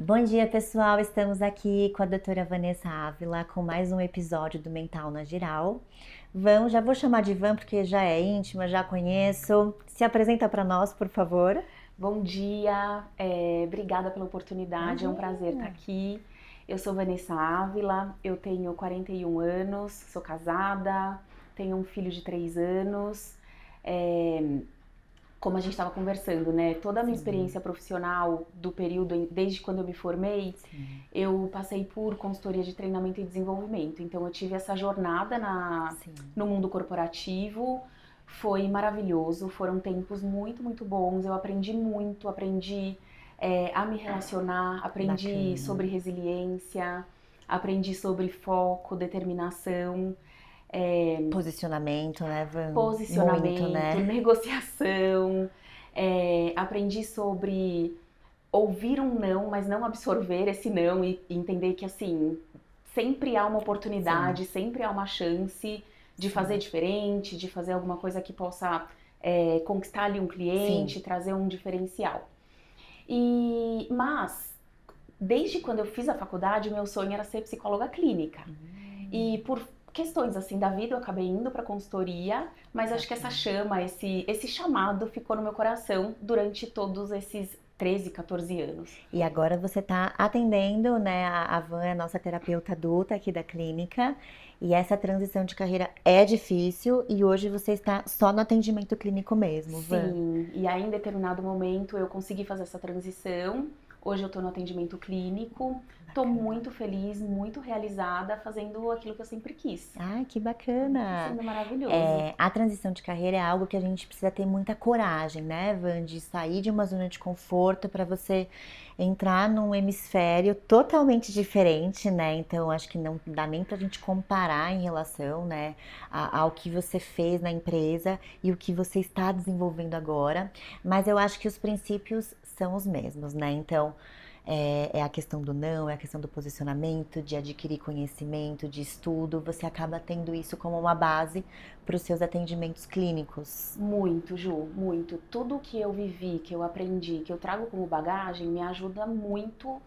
Bom dia, pessoal! Estamos aqui com a doutora Vanessa Ávila com mais um episódio do Mental na Geral. Já vou chamar de Van porque já é íntima, já conheço. Se apresenta para nós, por favor. Bom dia, obrigada pela oportunidade, é um prazer estar aqui. Eu sou Vanessa Ávila, eu tenho 41 anos, sou casada, tenho um filho de 3 anos. Como a gente estava conversando, né? Toda a minha experiência profissional do período, desde quando eu me formei, eu passei por consultoria de treinamento e desenvolvimento. Então eu tive essa jornada no mundo corporativo. Foi maravilhoso, foram tempos muito, muito bons. Eu aprendi muito, aprendi a me relacionar, aprendi Bacana. sobre resiliência, aprendi sobre foco, determinação, Posicionamento, né, Van? posicionamento, Muito, né? negociação. Aprendi sobre ouvir um não, mas não absorver esse não e entender que assim sempre há uma oportunidade, sempre há uma chance de fazer diferente, de fazer alguma coisa que possa conquistar ali um cliente, trazer um diferencial. Mas, desde quando eu fiz a faculdade, o meu sonho era ser psicóloga clínica. E por questões assim da vida, eu acabei indo para consultoria, mas acho que essa chama, esse chamado ficou no meu coração durante todos esses 13, 14 anos. E agora você está atendendo, né? A Van é a nossa terapeuta adulta aqui da clínica. E essa transição de carreira é difícil e hoje você está só no atendimento clínico mesmo, Van? Sim, e aí em determinado momento eu consegui fazer essa transição. Hoje eu tô no atendimento clínico, tô muito feliz, muito realizada, fazendo aquilo que eu sempre quis. Ai, que bacana! Tá sendo maravilhoso. A transição de carreira é algo que a gente precisa ter muita coragem, né, Van? De sair de uma zona de conforto para você entrar num hemisfério totalmente diferente, né? Então, acho que não dá nem pra gente comparar em relação, né, ao que você fez na empresa e o que você está desenvolvendo agora. Mas eu acho que os princípios são os mesmos, né? Então, é a questão do não, é a questão do posicionamento, de adquirir conhecimento, de estudo. Você acaba tendo isso como uma base para os seus atendimentos clínicos. Muito, Ju, muito. Tudo que eu vivi, que eu aprendi, que eu trago como bagagem, me ajuda muito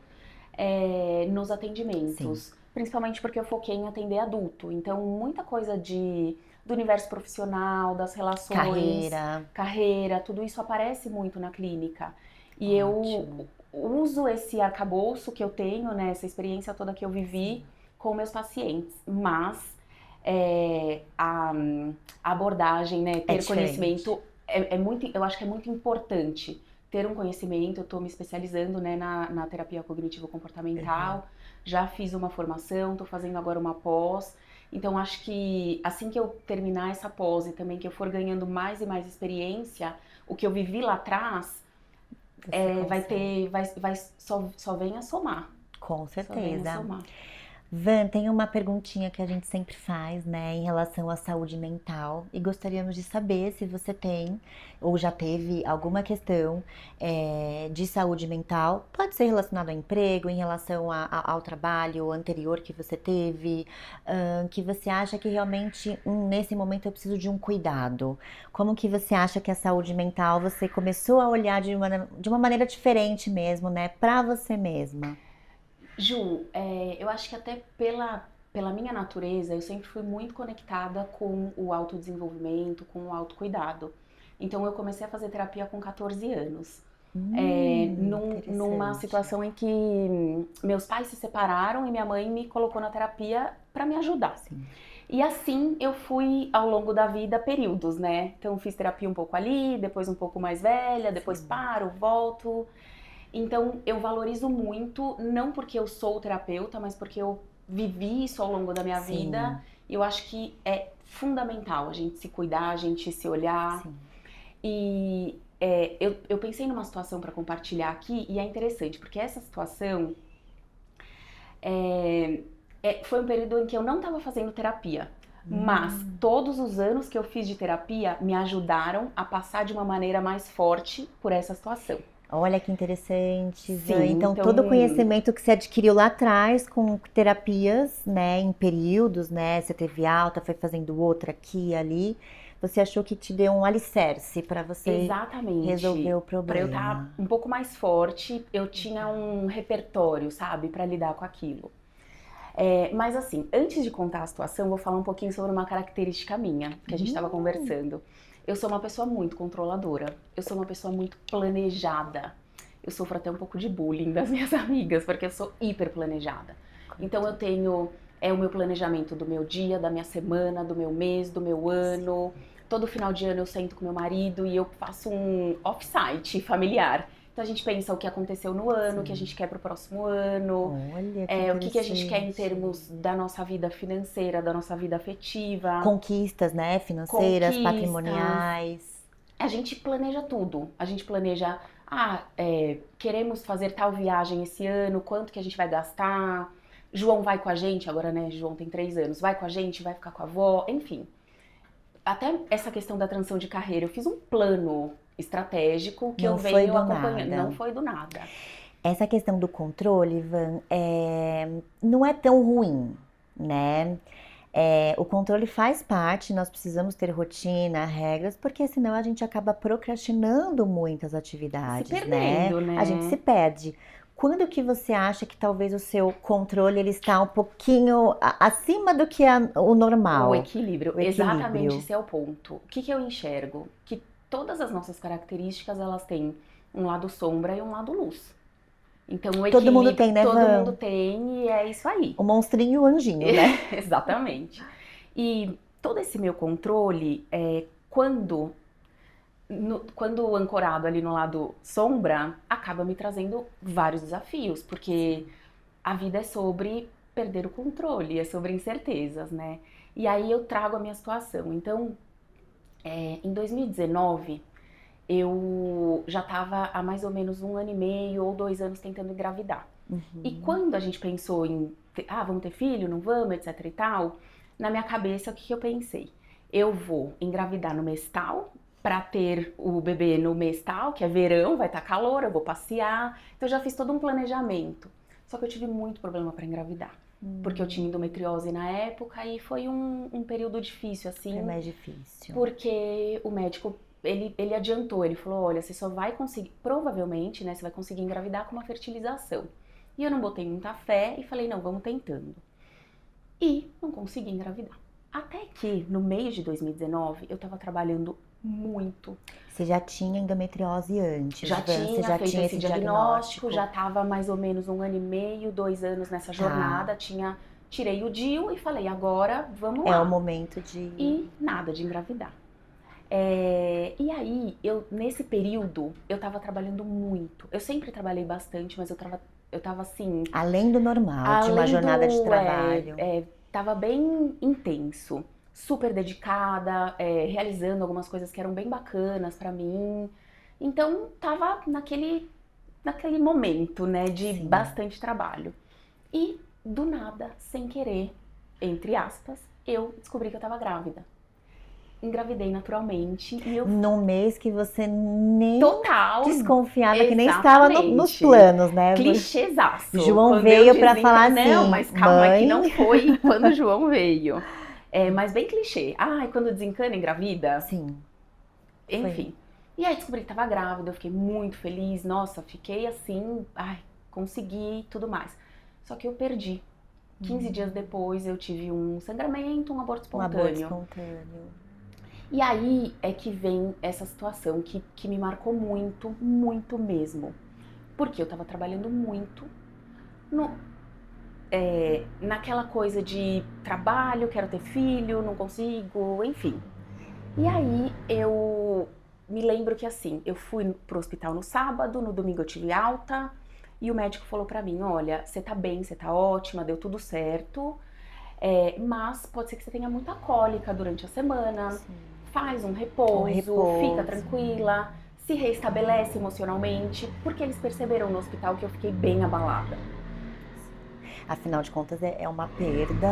nos atendimentos. Principalmente porque eu foquei em atender adulto. Então, muita coisa do universo profissional, das relações, carreira, tudo isso aparece muito na clínica. E eu uso esse arcabouço que eu tenho, né, essa experiência toda que eu vivi com meus pacientes. Mas a abordagem, né, ter conhecimento eu acho que é muito importante ter um conhecimento. Eu estou me especializando, né, na terapia cognitivo-comportamental, já fiz uma formação, estou fazendo agora uma pós. Então acho que assim que eu terminar essa pós e também que eu for ganhando mais e mais experiência, o que eu vivi lá atrás só vem a somar. Com Só vem a certeza. somar. Van, tem uma perguntinha que a gente sempre faz, né, em relação à saúde mental e gostaríamos de saber se você tem ou já teve alguma questão de saúde mental. Pode ser relacionado ao emprego, em relação ao trabalho anterior que você teve, que você acha que realmente nesse momento eu preciso de um cuidado. Como que você acha que a saúde mental você começou a olhar de uma maneira diferente mesmo, né, pra você mesma? Ju, eu acho que até pela minha natureza, eu sempre fui muito conectada com o autodesenvolvimento, com o autocuidado. Então eu comecei a fazer terapia com 14 anos. Numa situação em que meus pais se separaram e minha mãe me colocou na terapia para me ajudar. E assim eu fui ao longo da vida, períodos, né? Então fiz terapia um pouco ali, depois um pouco mais velha, depois paro, volto. Então eu valorizo muito, não porque eu sou terapeuta, mas porque eu vivi isso ao longo da minha vida. E eu acho que é fundamental a gente se cuidar, a gente se olhar. E eu pensei numa situação para compartilhar aqui, e é interessante, porque essa situação foi um período em que eu não estava fazendo terapia. Mas todos os anos que eu fiz de terapia me ajudaram a passar de uma maneira mais forte por essa situação. Olha que interessante, Van. Sim, Então, todo o conhecimento que você adquiriu lá atrás com terapias, né, em períodos, né, você teve alta, foi fazendo outra aqui e ali, você achou que te deu um alicerce para você Exatamente. resolver o Para eu problema. estar um pouco mais forte, eu tinha um repertório, sabe, para lidar com aquilo. Mas assim, antes de contar a situação, vou falar um pouquinho sobre uma característica minha, que a gente estava conversando. Eu sou uma pessoa muito controladora, eu sou uma pessoa muito planejada. Eu sofro até um pouco de bullying das minhas amigas, porque eu sou hiper planejada. Então eu tenho o meu planejamento do meu dia, da minha semana, do meu mês, do meu ano. Todo final de ano eu sento com meu marido e eu faço um off-site familiar. Então a gente pensa o que aconteceu no ano, o que a gente quer pro próximo ano, Olha, que o que a gente quer em interessante. termos da nossa vida financeira, da nossa vida afetiva, Conquistas, né? Financeiras, conquistas. patrimoniais. A gente planeja tudo. A gente planeja, queremos fazer tal viagem esse ano, quanto que a gente vai gastar. João vai com a gente, agora, né? João tem 3 anos, vai com a gente, vai ficar com a avó, enfim. Até essa questão da transição de carreira, eu fiz um plano estratégico que Não eu foi venho do acompanhando. nada. Não foi do nada. Essa questão do controle, Ivan, não é tão ruim, né? O controle faz parte, nós precisamos ter rotina, regras, porque senão a gente acaba procrastinando muitas Se atividades, né? perdendo, A gente se né? perde. Quando que você acha que talvez o seu controle ele está um pouquinho acima do que o O normal, equilíbrio, o exatamente equilíbrio? esse é o ponto. O que que eu enxergo? Que todas as nossas características, elas têm um lado sombra e um lado luz. Então, o Todo mundo equilíbrio tem, né, todo mundo Van? tem e é isso aí. O monstrinho e o anjinho, né? Exatamente. E todo esse meu controle, quando ancorado ali no lado sombra, acaba me trazendo vários desafios, porque a vida é sobre perder o controle, é sobre incertezas, né? E aí eu trago a minha situação. Então, em 2019, eu já estava há mais ou menos 1 ano e meio ou 2 anos tentando engravidar. E quando a gente pensou em, vamos ter filho, não vamos, etc e tal, na minha cabeça o que eu pensei? Eu vou engravidar no mês tal, pra ter o bebê no mês tal, que é verão, vai estar calor, eu vou passear. Então eu já fiz todo um planejamento. Só que eu tive muito problema pra engravidar. Porque eu tinha endometriose na época e foi um período difícil, Foi assim, mais difícil. porque o médico, ele adiantou, ele falou, olha, você só vai conseguir, provavelmente, né, você vai conseguir engravidar com uma fertilização. E eu não botei muita fé e falei, não, vamos tentando. E não consegui engravidar. Até que, no mês de 2019, eu tava trabalhando muito. Você já tinha endometriose antes, Já Van? Você tinha já feito tinha esse esse diagnóstico, diagnóstico? já tava mais ou menos 1 ano e meio, 2 anos nessa jornada, tirei o DIU e falei, agora vamos É o lá. momento de. E nada de engravidar. E aí, nesse período, eu tava trabalhando muito. Eu sempre trabalhei bastante, mas eu tava assim, Além do normal, de uma além jornada de do. trabalho. Tava bem intenso. Super dedicada, realizando algumas coisas que eram bem bacanas pra mim. Então, tava naquele momento, né, de Sim. bastante trabalho. E, do nada, sem querer, entre aspas, eu descobri que eu tava grávida. Engravidei naturalmente e eu Num mês que você nem total, desconfiava, que nem estava nos exatamente, planos, né? clichêzaço. João Quando veio eu pra desenca... falar Não, assim, mas calma que não mãe. foi quando o João veio. Mas bem clichê. Ai, quando desencana, engravida. Sim, foi. Enfim. E aí descobri que tava grávida, eu fiquei muito feliz. Nossa, fiquei assim, consegui, tudo mais. Só que eu perdi. 15 dias depois eu tive um sangramento, um aborto Um aborto espontâneo. espontâneo. E aí é que vem essa situação que me marcou muito, muito mesmo. Porque eu tava trabalhando muito naquela coisa de trabalho, quero ter filho, não consigo, enfim. E aí eu me lembro que assim, eu fui pro hospital no sábado, no domingo eu tive alta, e o médico falou pra mim, olha, você tá bem, você tá ótima, deu tudo certo, mas pode ser que você tenha muita cólica durante a semana, Sim. faz um repouso, repouso. fica tranquila, se reestabelece emocionalmente, porque eles perceberam no hospital que eu fiquei bem abalada. Afinal de contas, é uma perda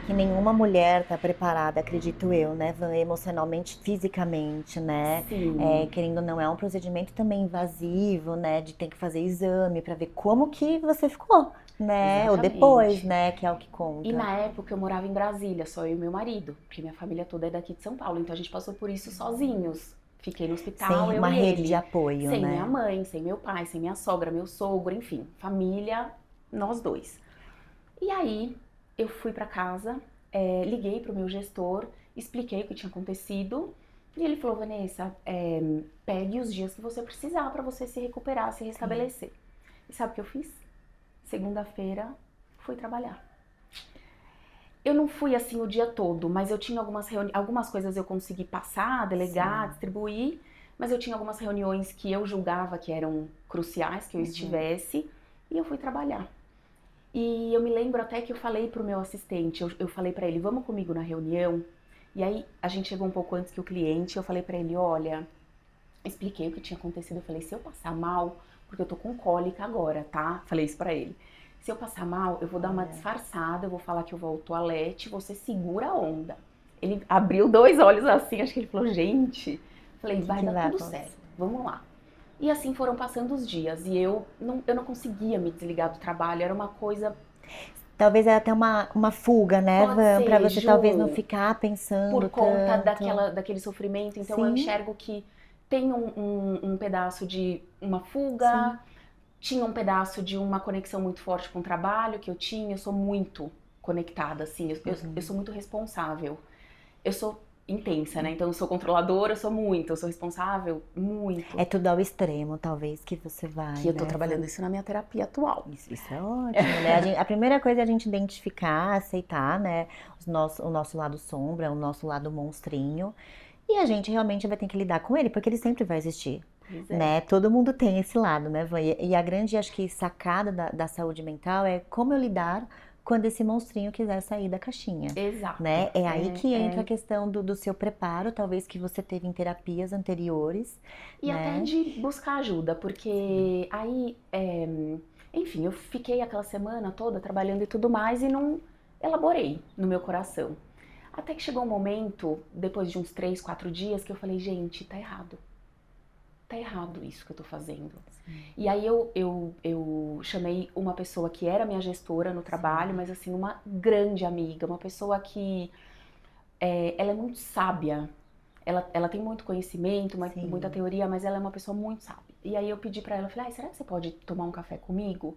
que nenhuma mulher está preparada, acredito eu, né, Van, emocionalmente, fisicamente, né? Sim, Querendo ou não, é um procedimento também invasivo, né, de ter que fazer exame para ver como que você ficou, né? Ou depois, exatamente. né, que é o que E conta. na época eu morava em Brasília, só eu e meu marido, porque minha família toda é daqui de São Paulo, então a gente passou por isso sozinhos. Fiquei no hospital, Sem eu uma e rede de ele. apoio, Sem minha né? mãe, sem meu pai, sem minha sogra, meu sogro, enfim, família, nós dois. E aí eu fui pra casa, liguei pro meu gestor, expliquei o que tinha acontecido. E ele falou, Vanessa, pegue os dias que você precisar pra você se recuperar, se Sim. restabelecer. E sabe o que eu fiz? Segunda-feira fui trabalhar. Eu não fui assim o dia todo, mas eu tinha algumas coisas eu consegui passar, delegar, Sim. distribuir, mas eu tinha algumas reuniões que eu julgava que eram cruciais que eu Uhum. estivesse e eu fui trabalhar. E eu me lembro até que eu falei pro meu assistente, eu falei pra ele, vamos comigo na reunião. E aí a gente chegou um pouco antes que o cliente, eu falei pra ele, olha, expliquei o que tinha acontecido, eu falei, se eu passar mal, porque eu tô com cólica agora, tá? Falei isso pra ele. Se eu passar mal, eu vou dar uma Olha, disfarçada, eu vou falar que eu vou ao toalete, você segura a onda. Ele abriu dois olhos assim, acho que ele falou, gente, falei, o que vai que dar vai tudo certo, acontecer? vamos lá. E assim foram passando os dias e eu não conseguia me desligar do trabalho, era uma coisa. Talvez é até uma fuga, né, Pode Van? Pra ser, você talvez não Ju, ficar por pensando conta tanto. daquele sofrimento, então eu Sim, enxergo que tem um pedaço de uma fuga, sim. tinha um pedaço de uma conexão muito forte com o trabalho que eu tinha, eu sou muito conectada, assim, eu sou Uhum. muito responsável. Eu sou intensa, né? Então eu sou controladora, eu sou responsável, muito. É tudo ao extremo, talvez, que você vai, Que eu tô né, trabalhando Van? isso na minha terapia atual. Isso é ótimo, né? A primeira coisa é a gente identificar, aceitar, né, o nosso lado sombra, o nosso lado monstrinho. E a gente realmente vai ter que lidar com ele, porque ele sempre vai existir, Pois é. né? Todo mundo tem esse lado, né, Van? E a grande, acho que, sacada da saúde mental é como eu lidar quando esse monstrinho quiser sair da caixinha, Exato. né? É aí que entra a questão do seu preparo, talvez que você teve em terapias anteriores, E até né? de buscar ajuda, Sim, porque aí, enfim, eu fiquei aquela semana toda trabalhando e tudo mais e não elaborei no meu coração. Até que chegou um momento, depois de uns 3, 4 dias, que eu falei, gente, tá errado. Tá errado isso que eu tô fazendo. sim, E aí eu chamei uma pessoa que era minha gestora no trabalho, sim, mas assim, uma grande amiga, uma pessoa que ela é muito sábia. Ela tem muito conhecimento, muita sim. teoria, mas ela é uma pessoa muito sábia. E aí eu pedi pra ela, falei, será que você pode tomar um café comigo?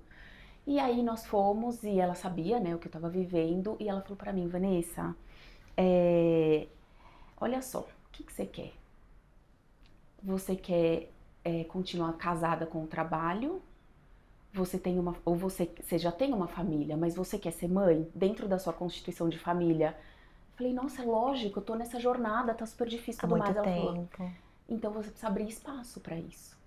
E aí nós fomos e ela sabia, né, o que eu tava vivendo e ela falou pra mim, Vanessa, é, olha só, o que que você quer? Você quer continuar casada com o trabalho? Você tem ou você já tem uma família, mas você quer ser mãe dentro da sua constituição de família? Falei, nossa, é lógico, eu tô nessa jornada, tá super difícil e Há tudo muito mais. Ela falou, tempo. então você precisa abrir espaço pra isso.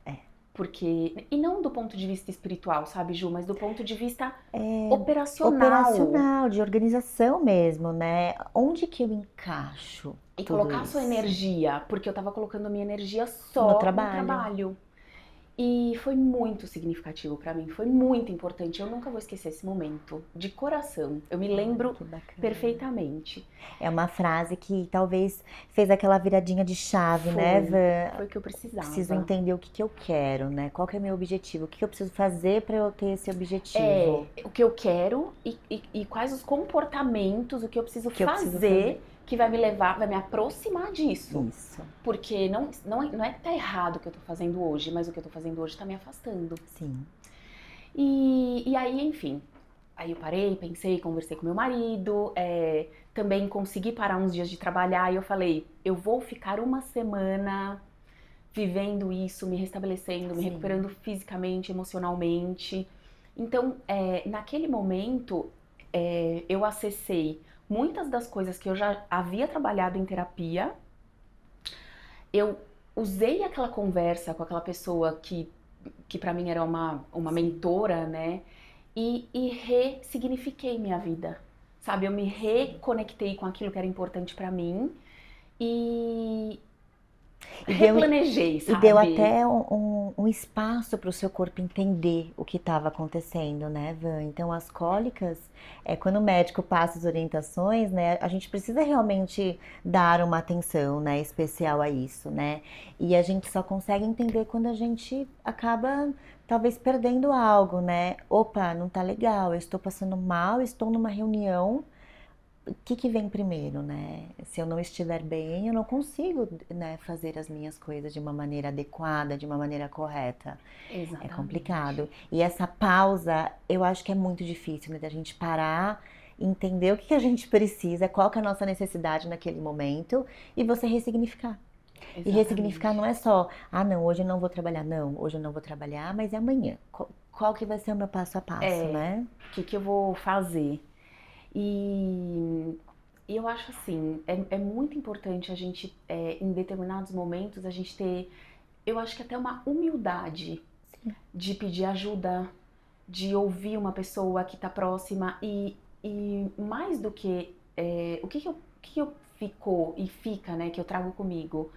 É. Porque, e não do ponto de vista espiritual, sabe, Ju, mas do ponto de vista É operacional. operacional, de organização mesmo, né? Onde que eu encaixo E tudo colocar sua isso? energia, porque eu tava colocando a minha energia No só no trabalho. trabalho. E foi muito significativo pra mim, foi muito importante. Eu nunca vou esquecer esse momento, de coração. Eu me Ai, lembro que bacana. perfeitamente. É uma frase que talvez fez aquela viradinha de chave, né, Foi, Van? foi o que eu Preciso precisava. entender o que que eu quero, né? Qual que é meu objetivo? O que que eu preciso fazer para eu ter esse É objetivo? o que eu quero e quais os comportamentos, o que eu preciso O que eu preciso fazer? fazer que vai me levar, vai me aproximar disso. Isso, Porque não é que tá errado o que eu tô fazendo hoje, mas o que eu tô fazendo hoje tá me afastando. sim. E aí, enfim, aí eu parei, pensei, conversei com meu marido, também consegui parar uns dias de trabalhar e eu falei, eu vou ficar uma semana vivendo isso, me restabelecendo, me recuperando Sim. fisicamente, emocionalmente. Então, naquele momento, eu acessei muitas das coisas que eu já havia trabalhado em terapia. Eu usei aquela conversa com aquela pessoa que para mim era uma Sim, mentora, né? E ressignifiquei minha vida. Sabe, eu me sim. reconectei com aquilo que era importante para mim e replanejei, E deu sabe? até um espaço para o seu corpo entender o que estava acontecendo, né, Van? Então, as cólicas, quando o médico passa as orientações, né, a gente precisa realmente dar uma atenção, né, especial a isso, né? E a gente só consegue entender quando a gente acaba, talvez, perdendo algo, né? Opa, não tá legal, eu estou passando mal, estou numa reunião, o que que vem primeiro, né? Se eu não estiver bem, eu não consigo, né, fazer as minhas coisas de uma maneira adequada, de uma maneira correta. É Exatamente. complicado. E essa pausa, eu acho que é muito difícil, né, da gente parar, entender o que que a gente precisa, qual que é a nossa necessidade naquele momento e você ressignificar. E ressignificar Exatamente. não é só, ah, não, hoje eu não vou trabalhar, não, hoje eu não vou trabalhar, mas é amanhã. Qual que vai ser o meu passo a passo, É, né? o que que eu vou fazer? E, e eu acho assim, é muito importante a gente, em determinados momentos, a gente ter, eu acho que até uma humildade Sim, de pedir ajuda, de ouvir uma pessoa que está próxima e mais do que o que eu ficou e fica, né, que eu trago comigo,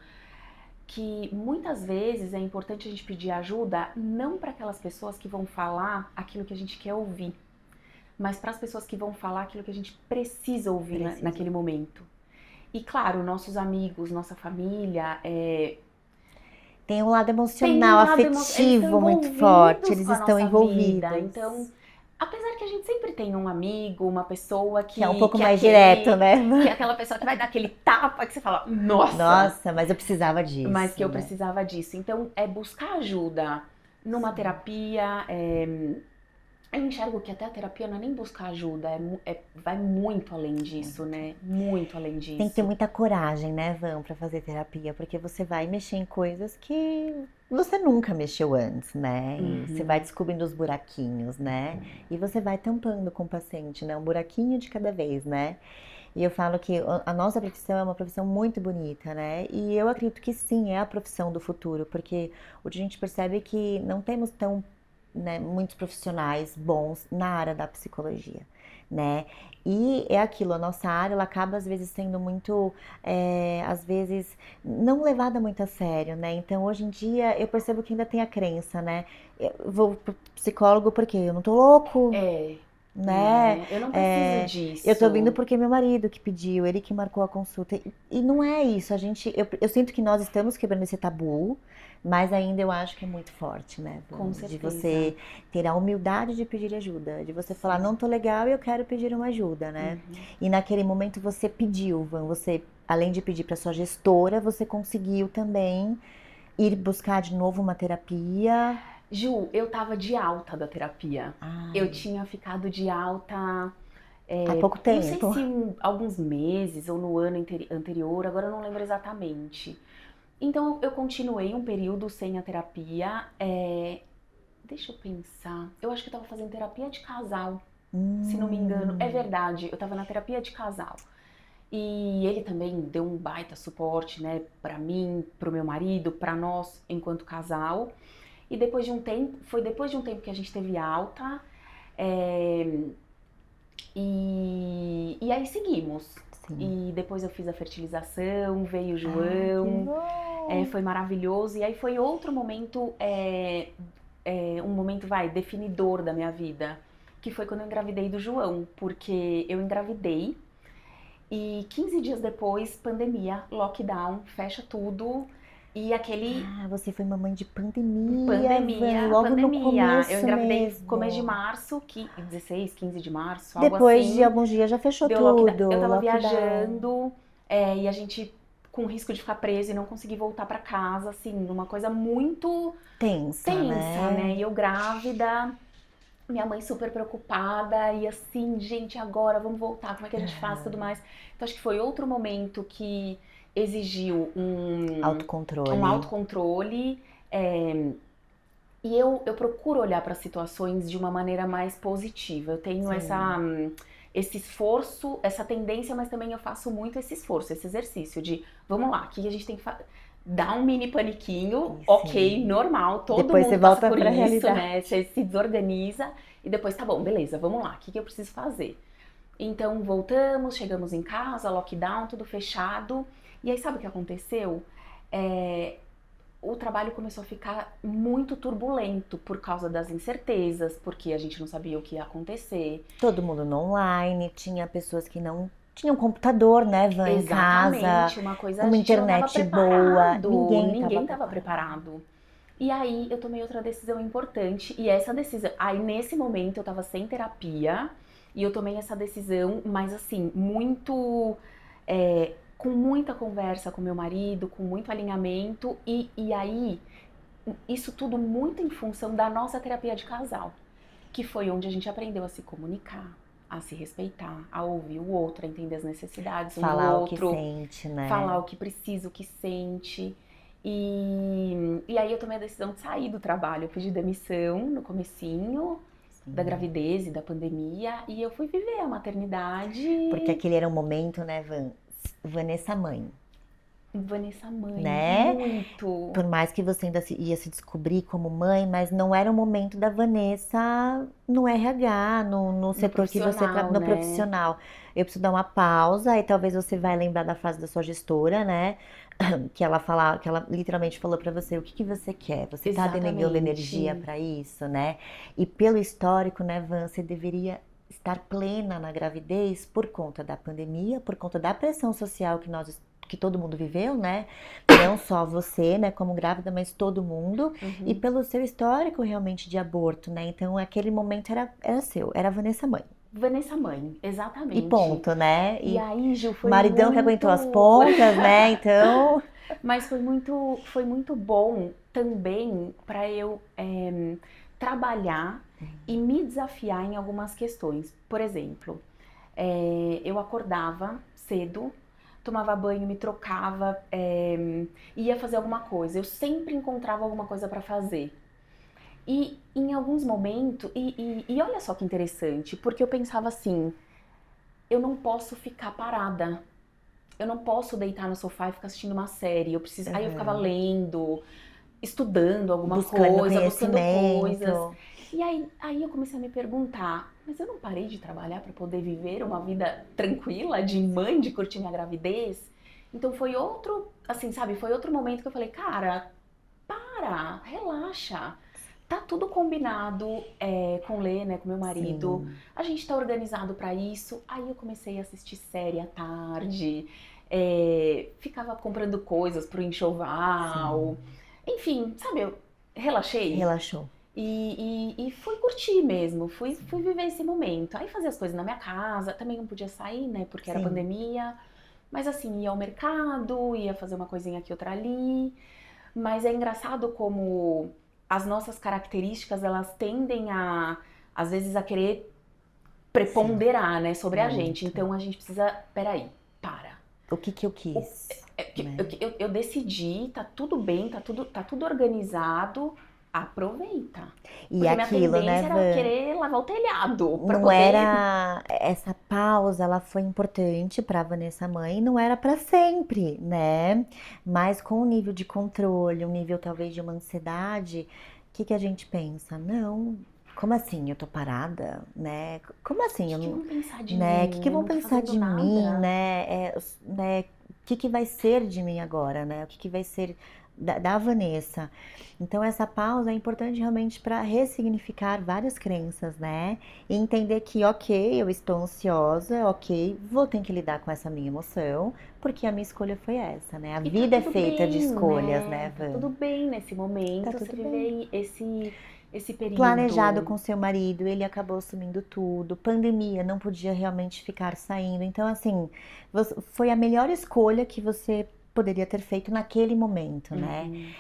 que muitas vezes é importante a gente pedir ajuda não para aquelas pessoas que vão falar aquilo que a gente quer ouvir, mas para as pessoas que vão falar aquilo que a gente precisa ouvir preciso. naquele momento. E claro, nossos amigos, nossa família, Tem um lado tem um emocional, lado eles estão afetivo muito forte, envolvidos eles com a estão nossa vida. envolvidos. Então, apesar que a gente sempre tem um amigo, uma pessoa Que é um que, pouco que é mais direto, aquele, né? que é aquela pessoa que vai dar aquele tapa que você fala, nossa, Nossa, mas eu precisava mas que disso, eu né? precisava disso. Então, é buscar ajuda numa Sim. terapia. Eu enxergo que até a terapia não é nem buscar ajuda, vai muito além disso, Muito. né? Muito além Tem que ter disso. muita coragem, né, Van, pra fazer terapia, porque você vai mexer em coisas que você nunca mexeu antes, né? E você vai Uhum. descobrindo os buraquinhos, né? E você vai tampando com o paciente, né? Um buraquinho de cada vez, né? E eu falo que a nossa profissão é uma profissão muito bonita, né? E eu acredito que sim, é a profissão do futuro, porque hoje a gente percebe que não temos tão, né, muitos profissionais bons na área da psicologia, né? E é aquilo, a nossa área, ela acaba às vezes sendo muito, às vezes, não levada muito a sério, né? Então, hoje em dia, eu percebo que ainda tem a crença, né? Eu vou pro psicólogo porque eu não tô louco, É, né? né? Eu não preciso É, eu tô vindo disso. porque meu marido que pediu, ele que marcou a consulta. E não é isso, eu sinto que nós estamos quebrando esse tabu, mas ainda eu acho que é muito forte, né, Com Van? De certeza. você ter a humildade de pedir ajuda, de você falar, Sim. não tô legal e eu quero pedir uma ajuda, né? Uhum. E naquele momento você pediu, Van, você, além de pedir para sua gestora, você conseguiu também ir buscar de novo uma terapia. Ju, eu tava de alta da terapia. Eu Ai, tinha ficado de alta, há pouco não sei tempo. se alguns meses ou no ano anterior, agora eu não lembro exatamente. Então eu continuei um período sem a terapia. Deixa eu pensar. Eu acho que eu tava fazendo terapia de casal, se não me engano. É Hum. verdade, eu tava na terapia de casal. E ele também deu um baita suporte, né, pra mim, pro meu marido, pra nós enquanto casal. E depois de um tempo, foi depois de um tempo que a gente teve alta, é, e aí seguimos. Sim. E depois eu fiz a fertilização, veio o Ai, que João, bom! foi maravilhoso. E aí foi outro momento, um momento, vai, definidor da minha vida, que foi quando eu engravidei do João, porque eu engravidei e 15 dias depois, pandemia, lockdown, fecha tudo e aquele Ah, você foi mamãe de pandemia, Van, pandemia, logo no pandemia. Eu começo engravidei começo de mesmo. março, 16, 15 de março, algo Depois de assim. alguns dias já fechou Deu lockdown. Eu tudo, tava lockdown. viajando, e a gente com risco de ficar preso e não conseguir voltar pra casa, assim, uma coisa muito Tensa, tensa, né? né? E eu grávida, minha mãe super preocupada e assim, gente, agora vamos voltar, como é que a gente faz e tudo mais. Então acho que foi outro momento que exigiu um Autocontrole. autocontrole. E eu procuro olhar para as situações de uma maneira mais positiva. Eu tenho Sim, esse esforço, essa tendência, mas também eu faço muito esse esforço, esse exercício de, vamos lá, o que a gente tem que fazer? Dar um mini paniquinho, e ok, sim. normal, todo Depois você mundo passa volta por pra isso, realidade. né? Você se desorganiza e depois tá bom, beleza, vamos lá, o que eu preciso fazer? Então voltamos, chegamos em casa, lockdown, tudo fechado. E aí sabe o que aconteceu? o trabalho começou a ficar muito turbulento por causa das incertezas, porque a gente não sabia o que ia acontecer. Todo mundo no online, tinha pessoas que não tinham computador, né, Van, em casa, Exatamente, uma coisa a uma gente não estava internet boa, preparado, ninguém ninguém estava estava preparado. preparado. E aí eu tomei outra decisão importante, e essa decisão, aí nesse momento eu estava sem terapia, e eu tomei essa decisão, mas assim, muito, com muita conversa com meu marido, com muito alinhamento, e aí isso tudo muito em função da nossa terapia de casal, que foi onde a gente aprendeu a se comunicar, a se respeitar, a ouvir o outro, a entender as necessidades um do Falar o que outro, sente, né? falar o que precisa, o que sente. E aí eu tomei a decisão de sair do trabalho. Eu pedi demissão no comecinho da Sim. gravidez e da pandemia e eu fui viver a maternidade. Porque aquele era um momento, né, Van? Vanessa mãe, Vanessa mãe, né? muito. Por mais que você ainda ia se descobrir como mãe, mas não era o momento da Vanessa no RH, no No setor que você trabalha, profissional, no né? profissional. Eu preciso dar uma pausa, e talvez você vai lembrar da frase da sua gestora, né? Que ela literalmente falou pra você, o que que você quer? Você tá denegando energia Exatamente. pra isso, né? E pelo histórico, né, Van, você deveria estar plena na gravidez por conta da pandemia, por conta da pressão social que todo mundo viveu, né? Não só você, né, como grávida, mas todo mundo. E Uhum. pelo seu histórico realmente de aborto, né? Então aquele momento era seu, era a Vanessa mãe. Vanessa mãe, E exatamente. ponto, né? E E aí, Gil, o foi maridão que aguentou as muito. pontas, né? Então, Mas foi muito bom também para eu trabalhar e me desafiar em algumas questões. Por exemplo, eu acordava cedo, tomava banho, me trocava, ia fazer alguma coisa. Eu sempre encontrava alguma coisa para fazer. E em alguns momentos, e olha só que interessante, porque eu pensava assim, eu não posso ficar parada. Eu não posso deitar no sofá e ficar assistindo uma série. Eu preciso. Aí eu ficava uhum. lendo, estudando alguma Buscando coisa, buscando coisas. conhecimento. E aí eu comecei a me perguntar, mas eu não parei de trabalhar para poder viver uma vida tranquila, de mãe, de curtir minha gravidez? Então foi outro, assim, sabe, foi outro momento que eu falei, cara, para, relaxa. Tá tudo combinado com o Lê, né, com meu marido. Sim, A gente tá organizado pra isso. Aí eu comecei a assistir série à tarde, ficava comprando coisas pro sim. enxoval. Enfim, sabe, eu relaxei Relaxou. e fui curtir mesmo, fui Sim. viver esse momento. Aí fazia as coisas na minha casa, também não podia sair, né, porque era Sim. pandemia. Mas assim, ia ao mercado, ia fazer uma coisinha aqui, outra ali. Mas é engraçado como as nossas características, elas tendem a, às vezes, a querer Sim. preponderar, né, sobre a gente. Muito. Então a gente precisa, peraí, para. O que que eu O- quis, né? eu decidi, tá tudo bem, tá tudo organizado, aproveita. E Porque minha aquilo, né, tendência era Van? querer lavar o telhado para Não poder. era essa pausa, ela foi importante para Vanessa mãe, não era para sempre, né? Mas com um nível de controle, um nível talvez de uma ansiedade, o que que a gente pensa? Não, como assim eu tô parada, né? Como O assim que, eu que não, vão pensar de né? O que mim? que Eu vão não tô pensar fazendo de mim, nada. né? Né? O que que vai ser de mim agora, né? O que que vai ser da Vanessa? Então essa pausa é importante realmente para ressignificar várias crenças, né? E entender que, ok, eu estou ansiosa, ok, vou ter que lidar com essa minha emoção, porque a minha escolha foi essa, né? A E tá vida é tudo feita de bem, escolhas, né, né? Tá Van? tudo bem nesse Tá momento, você tudo bem. viver esse Planejado período. com seu marido, ele acabou assumindo tudo, pandemia, não podia realmente ficar saindo. Então, assim, foi a melhor escolha que você poderia ter feito naquele momento, né? Uhum.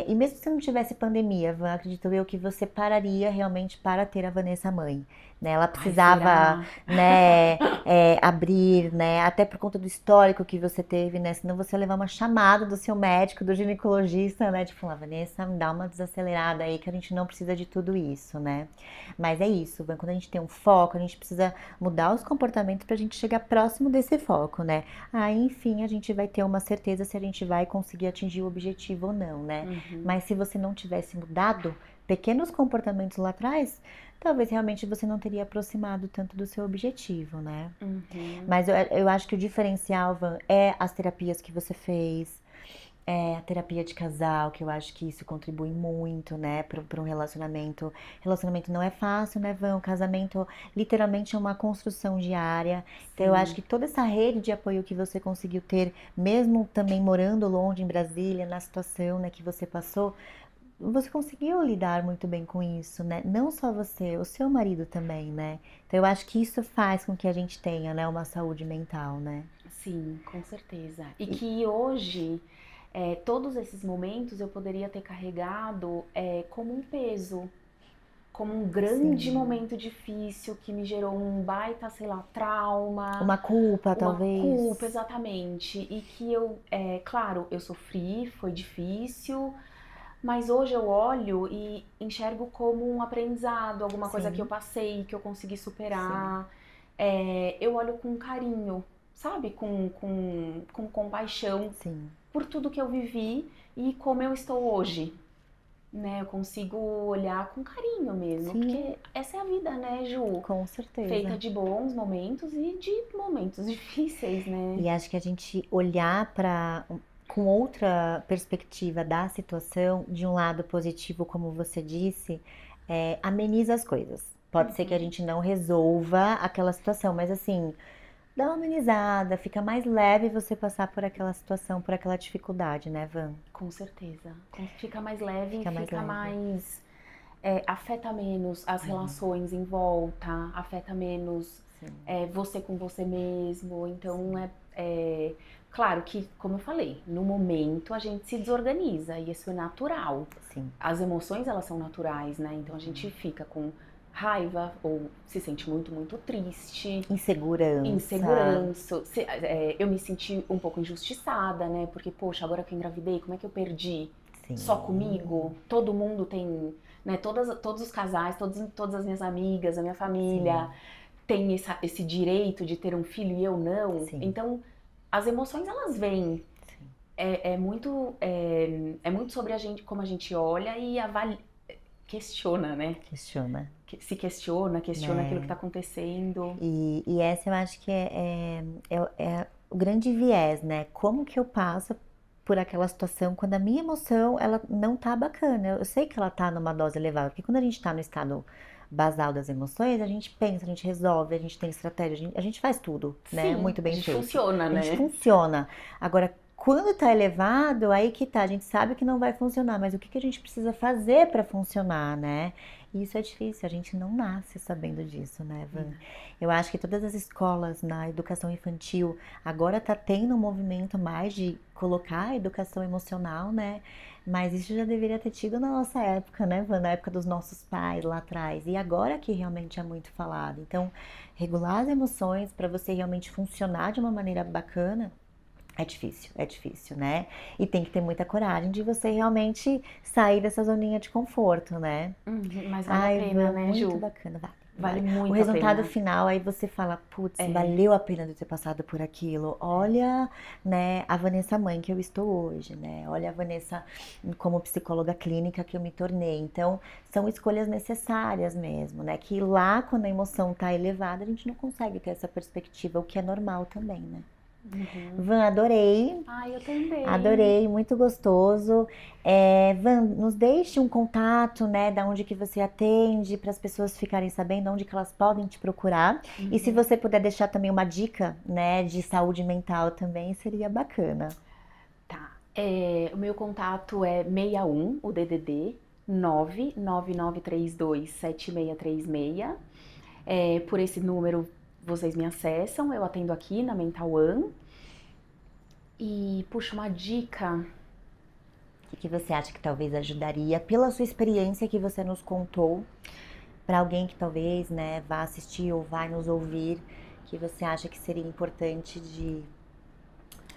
E mesmo se não tivesse pandemia, acredito eu que você pararia realmente para ter a Vanessa mãe, né? Ela Ai, precisava, será? né, abrir, né? Até por conta do histórico que você teve, né? Senão você ia levar uma chamada do seu médico, do ginecologista, né? De falar, Vanessa, me dá uma desacelerada aí que a gente não precisa de tudo isso, né? Mas é isso, quando a gente tem um foco, a gente precisa mudar os comportamentos para a gente chegar próximo desse foco, né? Aí, enfim, a gente vai ter uma certeza se a gente vai conseguir atingir o objetivo ou não, né? Uhum. Mas se você não tivesse mudado pequenos comportamentos lá atrás, talvez realmente você não teria aproximado tanto do seu objetivo, né? Uhum. Mas eu acho que o diferencial, Van, é as terapias que você fez, É, a terapia de casal, que eu acho que isso contribui muito, né, para um relacionamento. Relacionamento não é fácil, né, Van? O casamento literalmente é uma construção diária. Então eu acho Sim, que toda essa rede de apoio que você conseguiu ter, mesmo também morando longe em Brasília, na situação, né, que você passou, você conseguiu lidar muito bem com isso, né? Não só você, o seu marido também, né? Então eu acho que isso faz com que a gente tenha, né, uma saúde mental, né? sim, com certeza. E E- que hoje, todos esses momentos eu poderia ter carregado como um peso, como um grande sim. momento difícil que me gerou um baita, sei lá, trauma, Uma culpa, uma talvez. culpa exatamente. E que claro, eu sofri, foi difícil, mas hoje eu olho e enxergo como um aprendizado, alguma coisa que eu Sim, passei, que eu consegui sim, superar. Eu olho com carinho, sabe? Com compaixão sim, por tudo que eu vivi e como eu estou hoje. Né, eu consigo olhar com carinho mesmo, sim, porque essa é a vida, né, Ju? com Feita certeza. de bons momentos e de momentos difíceis, né? E acho que a gente olhar para com outra perspectiva da situação, de um lado positivo, como você disse, ameniza as coisas. Pode ser que a Uhum. gente não resolva aquela situação, mas assim, dá uma amenizada, fica mais leve você passar por aquela situação, por aquela dificuldade, né, Van? Com certeza. Fica mais leve, Fica mais fica leve. mais. Afeta menos as relações em volta, afeta menos Sim, você com você mesmo. Então, sim, claro que, como eu falei, no momento a gente se desorganiza e isso é natural. sim. As emoções, elas são naturais, né? Então, a gente fica com raiva ou se sente muito, muito triste, Insegurança, insegurança. Eu me senti um pouco injustiçada, né? Porque, poxa, agora que eu engravidei, como é que eu perdi? Só sim, comigo? Todo mundo tem, né? Todos os casais, todas as minhas amigas, a minha sim, família tem esse direito de ter um filho e eu não. sim, Então, as emoções, elas vêm. sim. É muito sobre a gente, como a gente olha e questiona, né? Questiona, Se questiona aquilo que está né? acontecendo. E essa eu acho que é o grande viés, né? Como que eu passo por aquela situação quando a minha emoção ela não tá bacana? Eu sei que ela tá numa dose elevada, porque quando a gente tá no estado basal das emoções, a gente pensa, a gente resolve, a gente tem estratégia, a gente faz tudo, né? Sim, Muito a bem gente feito. funciona, A gente né? funciona. Agora, quando tá elevado, aí que tá, a gente sabe que não vai funcionar, mas o que que a gente precisa fazer para funcionar, né? E isso é difícil, a gente não nasce sabendo disso, né, Van? Eu acho que todas as escolas na educação infantil agora está tendo um movimento mais de colocar a educação emocional, né? Mas isso já deveria ter tido na nossa época, né, Van? Na época dos nossos pais lá atrás. E agora que realmente é muito falado. Então, regular as emoções para você realmente funcionar de uma maneira bacana é difícil, né? E tem que ter muita coragem de você realmente sair dessa zoninha de conforto, né? Mas vale a Ai, pena, Van, né, muito Ju? bacana, vale, Vale vale. O muito a resultado pena. final, aí você fala, putz, É, valeu a pena de eu ter passado por aquilo. Olha, né, a Vanessa mãe que eu estou hoje, né? Olha a Vanessa como psicóloga clínica que eu me tornei. Então, são escolhas necessárias mesmo, né? Que lá, quando a emoção tá elevada, a gente não consegue ter essa perspectiva, o que é normal também, né? uhum. Van, adorei. Eu também. Adorei, muito gostoso. Van, nos deixe um contato, né, da onde que você atende, para as pessoas ficarem sabendo onde que elas podem te procurar. E se Uhum. você puder deixar também uma dica, né, de saúde mental também, seria bacana. Tá. O meu contato é 61, o DDD 999327636. Por esse número vocês me acessam, eu atendo aqui na Mental One. E puxa, uma dica. O que você acha que talvez ajudaria, pela sua experiência que você nos contou, para alguém que talvez, né, vá assistir ou vai nos ouvir, que você acha que seria importante de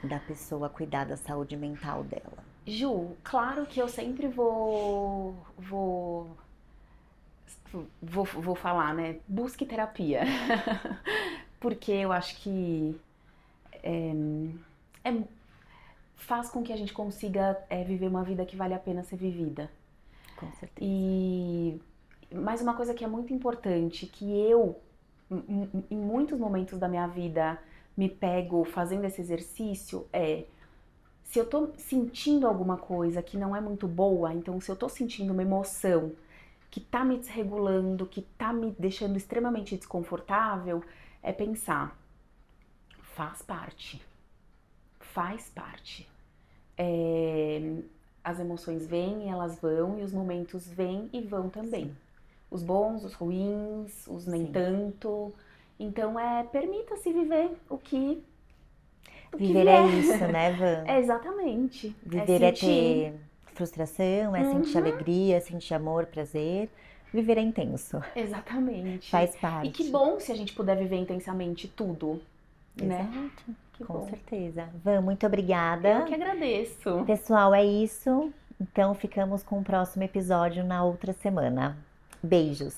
da pessoa cuidar da saúde mental dela? Ju, claro que eu sempre vou falar, né? Busque terapia. Porque eu acho que é, faz com que a gente consiga viver uma vida que vale a pena ser vivida. Com certeza. E mais uma coisa que é muito importante, que eu, em muitos momentos da minha vida, me pego fazendo esse exercício, Se eu tô sentindo alguma coisa que não é muito boa, então se eu tô sentindo uma emoção que tá me desregulando, que tá me deixando extremamente desconfortável, é pensar, faz parte, faz parte. As emoções vêm e elas vão, e os momentos vêm e vão também. Sim. Os bons, os ruins, os nem Sim. tanto. Então permita-se viver o que Viver é vier. isso, né, Van? Exatamente. Viver é ter frustração, é sentir alegria, sentir amor, prazer. Viver é intenso. Exatamente. Faz E que parte. bom se a gente puder viver intensamente tudo, né? Exato. Que Com bom. certeza. Van, muito Eu obrigada. que agradeço. Pessoal, é isso. Então ficamos com o próximo episódio na outra semana. Beijos.